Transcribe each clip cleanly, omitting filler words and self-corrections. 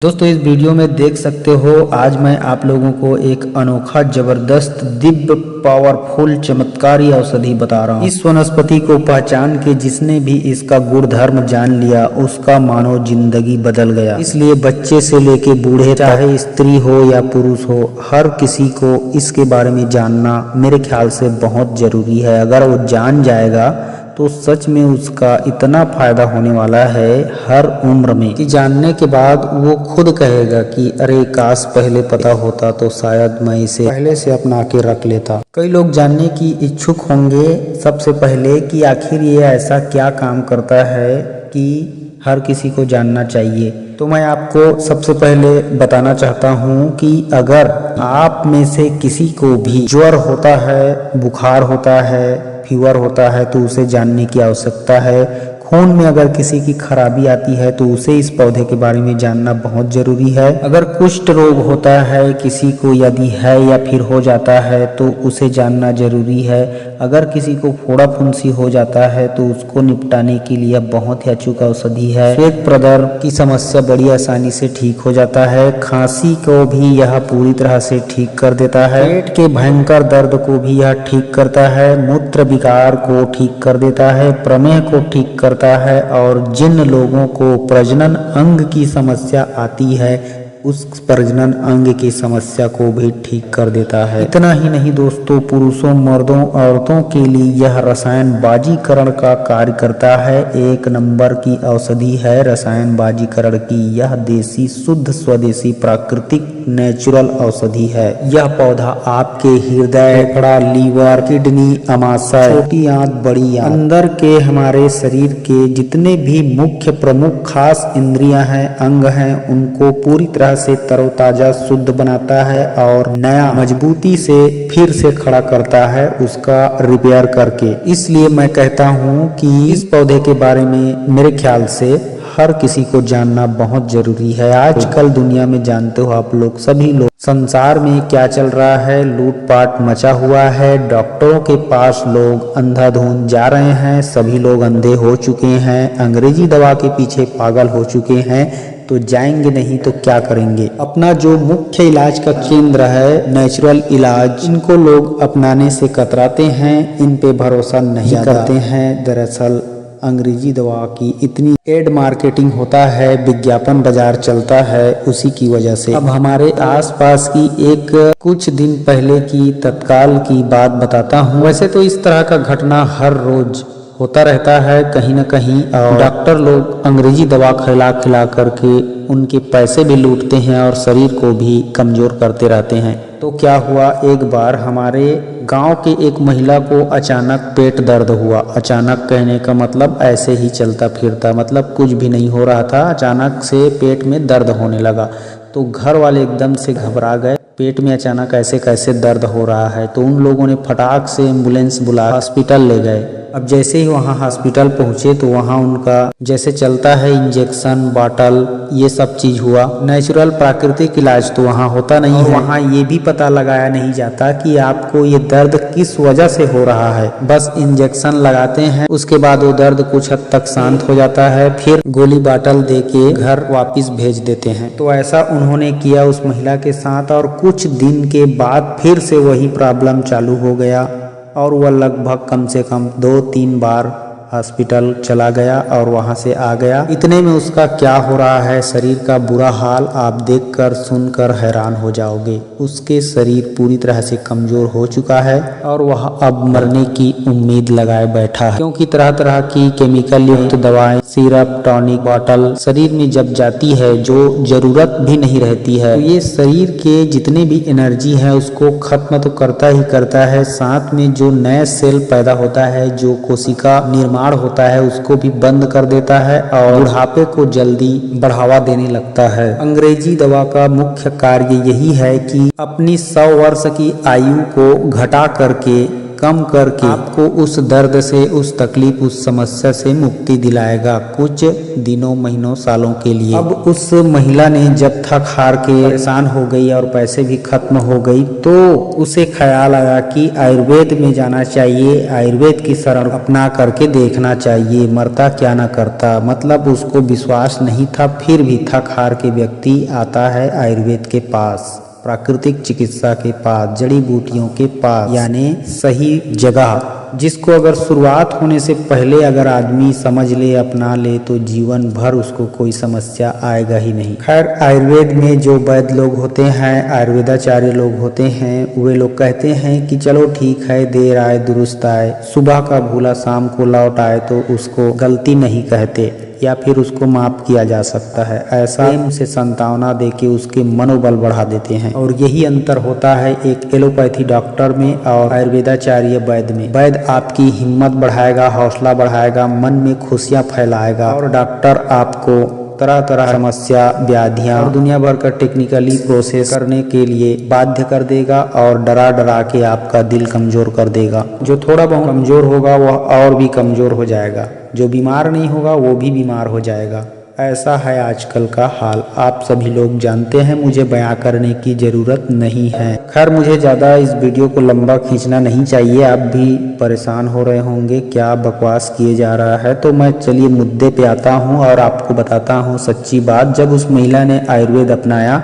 दोस्तों इस वीडियो में देख सकते हो आज मैं आप लोगों को एक अनोखा जबरदस्त दिव्य पावरफुल चमत्कारी औषधि बता रहा हूँ। इस वनस्पति को पहचान के जिसने भी इसका गुण धर्म जान लिया उसका मानो जिंदगी बदल गया। इसलिए बच्चे से लेके बूढ़े चाहे स्त्री हो या पुरुष हो हर किसी को इसके बारे में जानना मेरे ख्याल से बहुत जरूरी है। अगर वो जान जाएगा तो सच में उसका इतना फायदा होने वाला है हर उम्र में कि जानने के बाद वो खुद कहेगा कि अरे काश पहले पता होता तो शायद मैं इसे पहले से अपना के रख लेता। कई लोग जानने की इच्छुक होंगे सबसे पहले कि आखिर ये ऐसा क्या काम करता है कि हर किसी को जानना चाहिए। तो मैं आपको सबसे पहले बताना चाहता हूँ कि अगर आप में से किसी को भी ज्वर होता है, बुखार होता है, फीवर होता है तो उसे जानने की आवश्यकता है। खून में अगर किसी की खराबी आती है तो उसे इस पौधे के बारे में जानना बहुत जरूरी है। अगर कुष्ठ रोग होता है किसी को यदि है या फिर हो जाता है तो उसे जानना जरूरी है। अगर किसी को फोड़ा फुंसी हो जाता है तो उसको निपटाने के लिए बहुत ही अचूक औषधि है। श्वेत प्रदर्भ की समस्या बड़ी आसानी से ठीक हो जाता है। खांसी को भी यह पूरी तरह से ठीक कर देता है। पेट के भयंकर दर्द को भी यह ठीक करता है। मूत्र विकार को ठीक कर देता है। प्रमेह को ठीक करता है और जिन लोगों को प्रजनन अंग की समस्या आती है उस प्रजनन अंग की समस्या को भी ठीक कर देता है। इतना ही नहीं दोस्तों, पुरुषों मर्दों औरतों के लिए यह रसायन बाजीकरण का कार्य करता है। एक नंबर की औषधि है रसायन बाजीकरण की। यह देसी शुद्ध स्वदेशी प्राकृतिक नेचुरल औषधि है। यह पौधा आपके हृदय, फेफड़ा, लीवर, किडनी, अमाशय, छोटी आंत, बड़ी आंत, अंदर के हमारे शरीर के जितने भी मुख्य प्रमुख खास इंद्रियां हैं, अंग हैं, उनको पूरी तरह से तरोताजा शुद्ध बनाता है और नया मजबूती से फिर से खड़ा करता है उसका रिपेयर करके। इसलिए मैं कहता हूँ कि इस पौधे के बारे में मेरे ख्याल से हर किसी को जानना बहुत जरूरी है। आजकल दुनिया में जानते हो आप लोग सभी लोग संसार में क्या चल रहा है, लूटपाट मचा हुआ है। डॉक्टरों के पास लोग अंधाधुंध जा रहे हैं, सभी लोग अंधे हो चुके हैं, अंग्रेजी दवा के पीछे पागल हो चुके हैं। तो जाएंगे नहीं तो क्या करेंगे। अपना जो मुख्य इलाज का केंद्र है नेचुरल इलाज, इनको लोग अपनाने से कतराते हैं, इन पे भरोसा नहीं करते हैं। दरअसल अंग्रेजी दवा की इतनी एड मार्केटिंग होता है, विज्ञापन बाजार चलता है उसी की वजह से। अब हमारे आसपास की एक कुछ दिन पहले की तत्काल की बात बताता हूँ। वैसे तो इस तरह का घटना हर रोज होता रहता है कहीं न कहीं, और डॉक्टर लोग अंग्रेजी दवा खिला करके उनके पैसे भी लूटते हैं और शरीर को भी कमजोर करते रहते हैं। तो क्या हुआ, एक बार हमारे गांव के एक महिला को अचानक पेट दर्द हुआ। अचानक कहने का मतलब ऐसे ही चलता फिरता, मतलब कुछ भी नहीं हो रहा था, अचानक से पेट में दर्द होने लगा। तो घर वाले एकदम से घबरा गए, पेट में अचानक ऐसे कैसे दर्द हो रहा है। तो उन लोगों ने फटाक से एम्बुलेंस बुला हॉस्पिटल ले गए। अब जैसे ही वहाँ हॉस्पिटल पहुँचे तो वहाँ उनका जैसे चलता है इंजेक्शन, बॉटल, ये सब चीज हुआ। नेचुरल प्राकृतिक इलाज तो वहाँ होता नहीं है। वहाँ ये भी पता लगाया नहीं जाता कि आपको ये दर्द किस वजह से हो रहा है। बस इंजेक्शन लगाते हैं, उसके बाद वो दर्द कुछ हद तक शांत हो जाता है, फिर गोली बॉटल दे के घर वापिस भेज देते हैं। तो ऐसा उन्होंने किया उस महिला के साथ और कुछ दिन के बाद फिर से वही प्रॉब्लम चालू हो गया और वह लगभग कम से कम 2-3 बार हॉस्पिटल चला गया और वहां से आ गया। इतने में उसका क्या हो रहा है, शरीर का बुरा हाल आप देखकर सुनकर हैरान हो जाओगे। उसके शरीर पूरी तरह से कमजोर हो चुका है और वह अब मरने की उम्मीद लगाए बैठा है, क्योंकि तरह तरह की केमिकल युक्त दवाएं, सिरप, टॉनिक, बॉटल शरीर में जब जाती है जो जरूरत भी नहीं रहती है तो ये शरीर के जितने भी एनर्जी है उसको खत्म तो करता ही करता है, साथ में जो नया सेल पैदा होता है, जो कोशिका निर्माण होता है उसको भी बंद कर देता है और बुढ़ापे को जल्दी बढ़ावा देने लगता है। अंग्रेजी दवा का मुख्य कार्य यही है कि अपनी 100 वर्ष की आयु को घटा करके कम करके आपको उस दर्द से, उस तकलीफ, उस समस्या से मुक्ति दिलाएगा कुछ दिनों, महीनों, सालों के लिए। अब उस महिला ने जब थक हार के परेशान हो गई और पैसे भी खत्म हो गई तो उसे ख्याल आया कि आयुर्वेद में जाना चाहिए, आयुर्वेद की शरण अपना करके देखना चाहिए, मरता क्या ना करता। मतलब उसको विश्वास नहीं था, फिर भी थक हार के व्यक्ति आता है आयुर्वेद के पास, प्राकृतिक चिकित्सा के पास, जड़ी बूटियों के पास, यानी सही जगह, जिसको अगर शुरुआत होने से पहले अगर आदमी समझ ले, अपना ले तो जीवन भर उसको कोई समस्या आएगा ही नहीं। खैर, आयुर्वेद में जो वैद्य लोग होते हैं, आयुर्वेदाचार्य लोग होते हैं, वे लोग कहते हैं कि चलो ठीक है, देर आए दुरुस्त आए, सुबह का भूला शाम को लौट आए, तो उसको गलती नहीं कहते या फिर उसको माफ किया जा सकता है। ऐसा प्रेम से सांत्वना देके उसके मनोबल बढ़ा देते हैं। और यही अंतर होता है एक एलोपैथी डॉक्टर में और आयुर्वेदाचार्य वैद्य में। वैद्य आपकी हिम्मत बढ़ाएगा, हौसला बढ़ाएगा, मन में खुशियां फैलाएगा, और डॉक्टर आपको तरह तरह समस्या, व्याधियां और दुनिया भर का टेक्निकली प्रोसेस करने के लिए बाध्य कर देगा और डरा डरा के आपका दिल कमजोर कर देगा। जो थोड़ा बहुत कमजोर होगा वह और भी कमजोर हो जाएगा, जो बीमार नहीं होगा वो भी बीमार हो जाएगा। ऐसा है आजकल का हाल, आप सभी लोग जानते हैं, मुझे बयां करने की ज़रूरत नहीं है। खैर, मुझे ज़्यादा इस वीडियो को लंबा खींचना नहीं चाहिए, आप भी परेशान हो रहे होंगे क्या बकवास किए जा रहा है। तो मैं चलिए मुद्दे पे आता हूँ और आपको बताता हूँ सच्ची बात। जब उस महिला ने आयुर्वेद अपनाया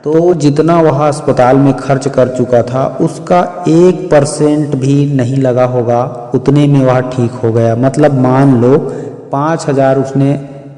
तो जितना वह अस्पताल में खर्च कर चुका था उसका 1% भी नहीं लगा होगा, उतने में वह ठीक हो गया। मतलब मान लो 5,000 उसने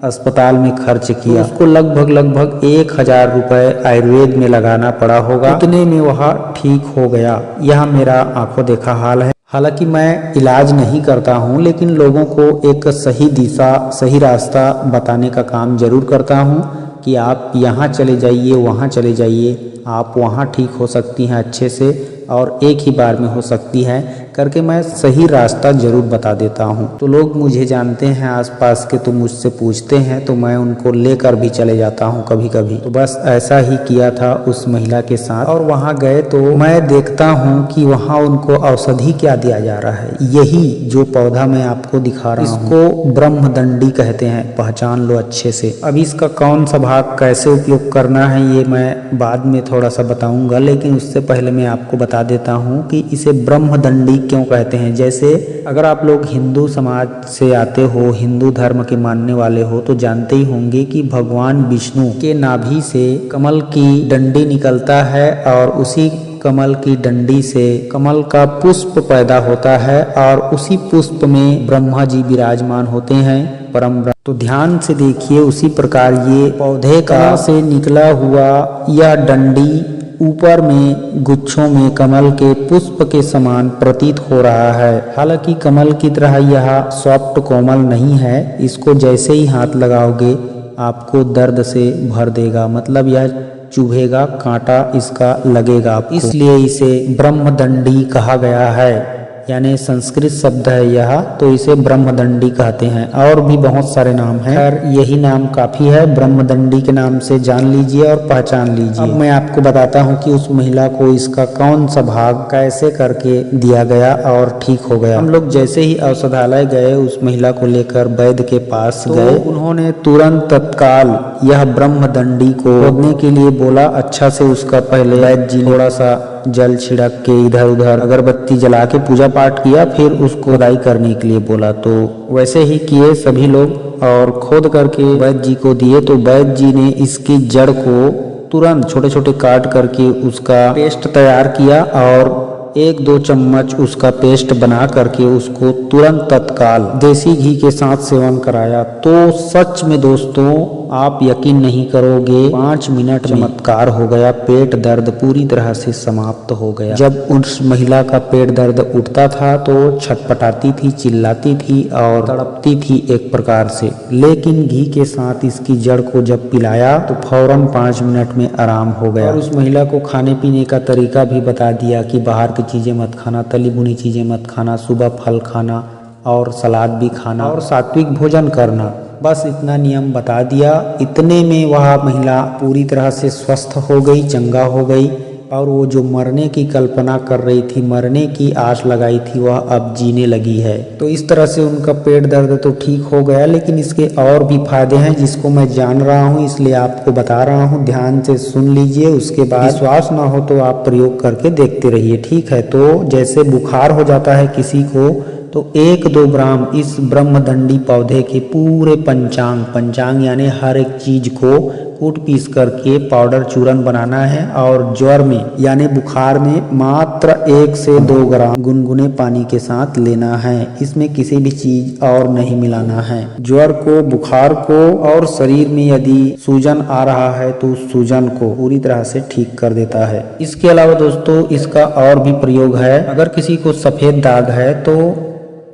अस्पताल में खर्च किया, उसको लगभग 1,000 रुपए आयुर्वेद में लगाना पड़ा होगा, उतने में वह ठीक हो गया। यह मेरा आंखों देखा हाल है। हालांकि मैं इलाज नहीं करता हूं, लेकिन लोगों को एक सही दिशा, सही रास्ता बताने का काम जरूर करता हूं कि आप यहाँ चले जाइए, वहाँ चले जाइए, आप वहाँ ठीक हो सकती हैं अच्छे से और एक ही बार में हो सकती है करके मैं सही रास्ता जरूर बता देता हूँ। तो लोग मुझे जानते हैं आसपास के, तो मुझसे पूछते हैं तो मैं उनको लेकर भी चले जाता हूँ कभी कभी। तो बस ऐसा ही किया था उस महिला के साथ। और वहाँ गए तो मैं देखता हूँ कि वहाँ उनको औषधि क्या दिया जा रहा है। यही जो पौधा मैं आपको दिखा रहा हूँ, इसको ब्रह्मदंडी कहते हैं, पहचान लो अच्छे से। अब इसका कौन सा भाग कैसे उपयोग करना है ये मैं बाद में थोड़ा सा बताऊंगा, लेकिन उससे पहले मैं आपको बता देता हूँ कि इसे ब्रह्मदंडी क्यों कहते हैं। जैसे अगर आप लोग हिंदू समाज से आते हो, हिंदू धर्म के मानने वाले हो, तो जानते ही होंगे कि भगवान विष्णु के नाभि से कमल की डंडी निकलता है और उसी कमल की डंडी से कमल का पुष्प पैदा होता है और उसी पुष्प में ब्रह्मा जी विराजमान होते हैं, परम ब्रह्म। तो ध्यान से देखिए, उसी प्रकार ये पौधे का से निकला हुआ यह डंडी ऊपर में गुच्छों में कमल के पुष्प के समान प्रतीत हो रहा है। हालांकि कमल की तरह यह सॉफ्ट कोमल नहीं है, इसको जैसे ही हाथ लगाओगे आपको दर्द से भर देगा, मतलब यह चुभेगा, कांटा इसका लगेगा आपको। इसलिए इसे ब्रह्मदंडी कहा गया है, यानी संस्कृत शब्द है यह, तो इसे ब्रह्मदंडी कहते हैं। और भी बहुत सारे नाम हैं, खैर यही नाम काफी है, ब्रह्मदंडी के नाम से जान लीजिए और पहचान लीजिए। अब मैं आपको बताता हूँ कि उस महिला को इसका कौन सा भाग कैसे करके दिया गया और ठीक हो गया। हम लोग जैसे ही औषधालय गए, उस महिला को लेकर वैद्य के पास गए, उन्होंने तुरंत तत्काल यह ब्रह्मदंडी को खोदने के लिए बोला। अच्छा से उसका पहले वैद्य जी थोड़ा सा जल छिड़क के इधर उधर अगरबत्ती जला के पूजा पाठ किया, फिर उसको खुदाई करने के लिए बोला। तो वैसे ही किए सभी लोग और खोद करके वैद्य जी को दिए। तो वैद्य जी ने इसकी जड़ को तुरंत छोटे छोटे काट करके उसका पेस्ट तैयार किया और 1-2 चम्मच उसका पेस्ट बना करके उसको तुरंत तत्काल देसी घी के साथ सेवन कराया। तो सच में दोस्तों आप यकीन नहीं करोगे, 5 मिनट चमत्कार हो गया, पेट दर्द पूरी तरह से समाप्त हो गया। जब उस महिला का पेट दर्द उठता था तो छटपटाती थी, चिल्लाती थी और तड़पती थी एक प्रकार से, लेकिन घी के साथ इसकी जड़ को जब पिलाया तो फौरन 5 मिनट में आराम हो गया। और उस महिला को खाने पीने का तरीका भी बता दिया कि बाहर की चीजें मत खाना, तली भुनी चीजें मत खाना, सुबह फल खाना और सलाद भी खाना और सात्विक भोजन करना, बस इतना नियम बता दिया। इतने में वह महिला पूरी तरह से स्वस्थ हो गई, चंगा हो गई और वो जो मरने की कल्पना कर रही थी, मरने की आस लगाई थी, वह अब जीने लगी है। तो इस तरह से उनका पेट दर्द तो ठीक हो गया, लेकिन इसके और भी फायदे हैं जिसको मैं जान रहा हूँ, इसलिए आपको बता रहा हूँ। ध्यान से सुन लीजिए, उसके बाद विश्वास ना हो तो आप प्रयोग करके देखते रहिए, ठीक है। तो जैसे बुखार हो जाता है किसी को, तो 1-2 ग्राम इस ब्रह्मदंडी पौधे के पूरे पंचांग यानी हर एक चीज को कूट पीस करके पाउडर चूरन बनाना है, और ज्वर में यानी बुखार में मात्र 1 से 2 ग्राम गुनगुने पानी के साथ लेना है। इसमें किसी भी चीज और नहीं मिलाना है। ज्वर को, बुखार को और शरीर में यदि सूजन आ रहा है तो उस सूजन को पूरी तरह से ठीक कर देता है। इसके अलावा दोस्तों इसका और भी प्रयोग है। अगर किसी को सफेद दाग है तो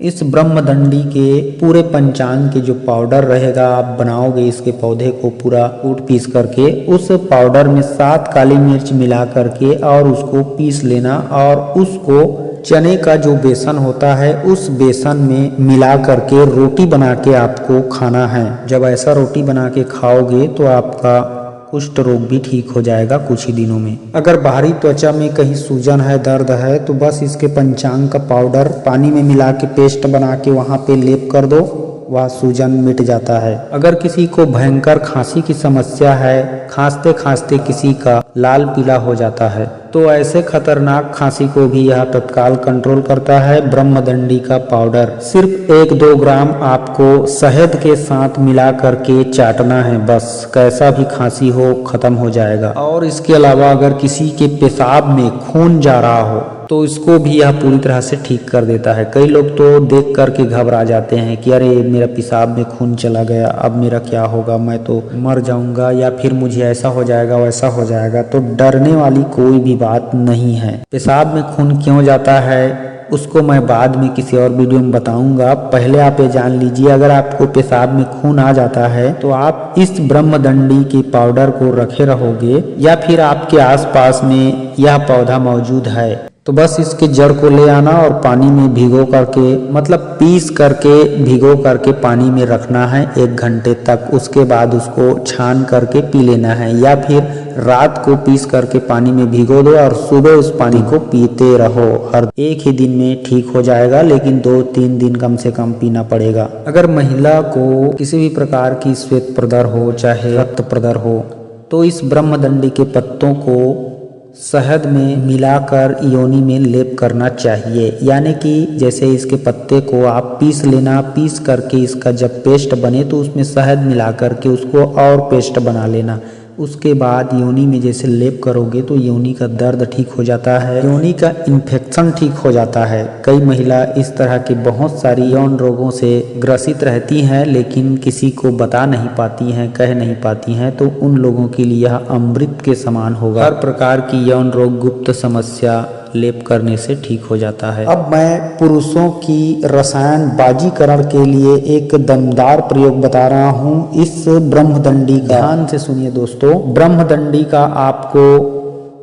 इस ब्रह्मदंडी के पूरे पंचांग के जो पाउडर रहेगा, आप बनाओगे इसके पौधे को पूरा कूट पीस करके, उस पाउडर में 7 काली मिर्च मिला करके और उसको पीस लेना, और उसको चने का जो बेसन होता है उस बेसन में मिला करके रोटी बना के आपको खाना है। जब ऐसा रोटी बना के खाओगे तो आपका कुष्ठ रोग भी ठीक हो जाएगा कुछ ही दिनों में। अगर बाहरी त्वचा में कहीं सूजन है, दर्द है, तो बस इसके पंचांग का पाउडर पानी में मिला के पेस्ट बना के वहाँ पे लेप कर दो, वह सूजन मिट जाता है। अगर किसी को भयंकर खांसी की समस्या है, खांसते खांसते किसी का लाल पीला हो जाता है, तो ऐसे खतरनाक खांसी को भी यह तत्काल कंट्रोल करता है। ब्रह्मदंडी का पाउडर सिर्फ 1-2 ग्राम आपको शहद के साथ मिला करके चाटना है, बस कैसा भी खांसी हो खत्म हो जाएगा। और इसके अलावा अगर किसी के पेशाब में खून जा रहा हो तो इसको भी यह पूरी तरह से ठीक कर देता है। कई लोग तो देख करके घबरा जाते हैं कि अरे मेरा पेशाब में खून चला गया, अब मेरा क्या होगा, मैं तो मर जाऊंगा, या फिर मुझे ऐसा हो जाएगा वैसा हो जाएगा। तो डरने वाली कोई भी बात नहीं है। पेशाब में खून क्यों जाता है उसको मैं बाद में किसी और वीडियो में बताऊंगा। पहले आप ये जान लीजिए, अगर आपको पेशाब में खून आ जाता है तो आप इस ब्रह्मदंडी के पाउडर को रखे रहोगे, या फिर आपके आसपास में यह पौधा मौजूद है तो बस इसके जड़ को ले आना और पानी में भिगो करके, मतलब पीस करके भिगो करके पानी में रखना है 1 घंटे तक। उसके बाद उसको छान करके पी लेना है, या फिर रात को पीस करके पानी में भिगो दो और सुबह उस पानी को पीते रहो। हर एक ही दिन में ठीक हो जाएगा, लेकिन 2-3 दिन कम से कम पीना पड़ेगा। अगर महिला को किसी भी प्रकार की श्वेत प्रदर हो चाहे रक्त प्रदर हो, तो इस ब्रह्मदंडी के पत्तों को शहद में मिलाकर योनि में लेप करना चाहिए। यानी कि जैसे इसके पत्ते को आप पीस लेना, पीस करके इसका जब पेस्ट बने तो उसमें शहद मिला करके उसको और पेस्ट बना लेना। उसके बाद योनि में जैसे लेप करोगे तो योनि का दर्द ठीक हो जाता है, योनि का इन्फेक्शन ठीक हो जाता है। कई महिला इस तरह की बहुत सारी यौन रोगों से ग्रसित रहती हैं, लेकिन किसी को बता नहीं पाती हैं, कह नहीं पाती हैं, तो उन लोगों के लिए यह अमृत के समान होगा। हर प्रकार की यौन रोग गुप्त समस्या लेप करने से ठीक हो जाता है। अब मैं पुरुषों की रसायन बाजीकरण के लिए एक दमदार प्रयोग बता रहा हूँ इस ब्रह्मदंडी का। ध्यान से सुनिए दोस्तों, ब्रह्मदंडी का आपको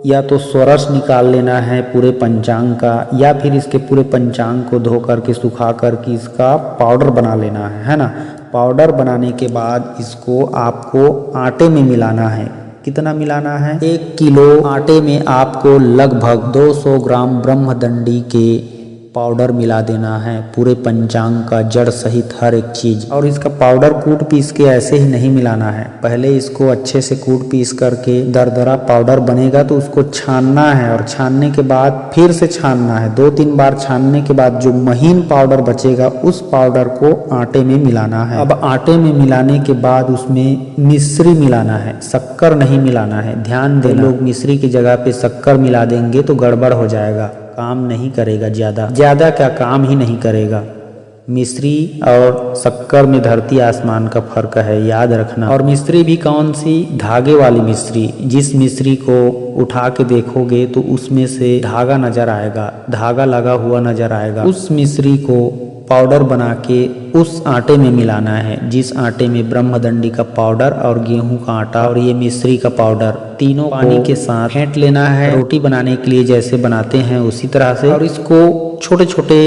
या तो स्वरस निकाल लेना है पूरे पंचांग का, या फिर इसके पूरे पंचांग को धो करके सुखा करके इसका पाउडर बना लेना है ना। पाउडर बनाने के बाद इसको आपको आटे में मिलाना है। कितना मिलाना है? 1 किलो आटे में आपको लगभग 200 ग्राम ब्रह्मदंडी के पाउडर मिला देना है, पूरे पंचांग का जड़ सहित हर एक चीज। और इसका पाउडर कूट पीस के ऐसे ही नहीं मिलाना है, पहले इसको अच्छे से कूट पीस करके दरदरा पाउडर बनेगा तो उसको छानना है, और छानने के बाद फिर से छानना है। 2-3 बार छानने के बाद जो महीन पाउडर बचेगा उस पाउडर को आटे में मिलाना है। अब आटे में मिलाने के बाद उसमें मिश्री मिलाना है, शक्कर नहीं मिलाना है। ध्यान देना, लोग मिश्री की जगह पे शक्कर मिला देंगे तो गड़बड़ हो जाएगा, काम नहीं करेगा, ज्यादा क्या काम ही नहीं करेगा। मिश्री और शक्कर में धरती आसमान का फर्क है, याद रखना। और मिश्री भी कौन सी? धागे वाली मिश्री। जिस मिश्री को उठा के देखोगे तो उसमें से धागा नजर आएगा, धागा लगा हुआ नजर आएगा। उस मिश्री को पाउडर बना के उस आटे में मिलाना है, जिस आटे में ब्रह्मदंडी का पाउडर और गेहूं का आटा और ये मिश्री का पाउडर तीनों पानी के साथ फेंट लेना है। रोटी बनाने के लिए जैसे बनाते हैं उसी तरह से। और इसको छोटे छोटे,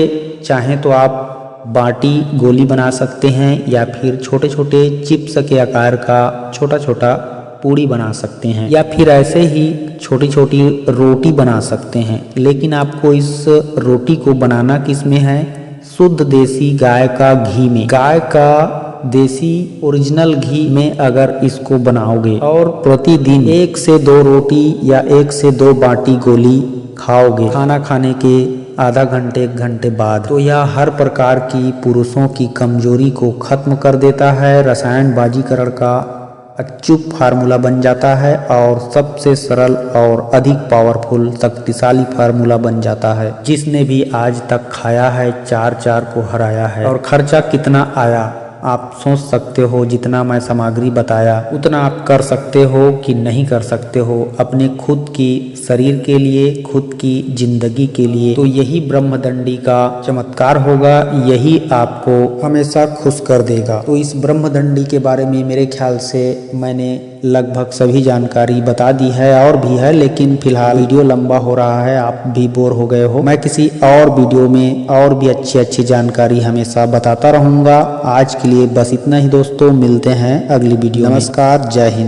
चाहे तो आप बाटी गोली बना सकते हैं, या फिर छोटे छोटे चिप्स के आकार का छोटा छोटा पूड़ी बना सकते हैं या फिर ऐसे ही छोटी छोटी रोटी बना सकते हैं। लेकिन आपको इस रोटी को बनाना किस में है? शुद्ध देसी गाय का घी में। गाय का देसी ओरिजिनल घी में अगर इसको बनाओगे और प्रतिदिन 1 से 2 रोटी या 1 से 2 बाटी गोली खाओगे खाना खाने के आधा घंटे 1 घंटे बाद, तो यह हर प्रकार की पुरुषों की कमजोरी को खत्म कर देता है। रसायन बाजीकरण का अचूक फार्मूला बन जाता है और सबसे सरल और अधिक पावरफुल शक्तिशाली फार्मूला बन जाता है। जिसने भी आज तक खाया है 4 को हराया है। और खर्चा कितना आया आप सोच सकते हो। जितना मैं सामग्री बताया उतना आप कर सकते हो कि नहीं कर सकते हो अपने खुद की शरीर के लिए, खुद की जिंदगी के लिए। तो यही ब्रह्मदंडी का चमत्कार होगा, यही आपको हमेशा खुश कर देगा। तो इस ब्रह्मदंडी के बारे में मेरे ख्याल से मैंने लगभग सभी जानकारी बता दी है, और भी है, लेकिन फिलहाल वीडियो लंबा हो रहा है, आप भी बोर हो गए हो। मैं किसी और वीडियो में और भी अच्छी जानकारी हमेशा बताता रहूंगा। आज के लिए बस इतना ही दोस्तों, मिलते हैं अगली वीडियो में। नमस्कार, जय हिंद।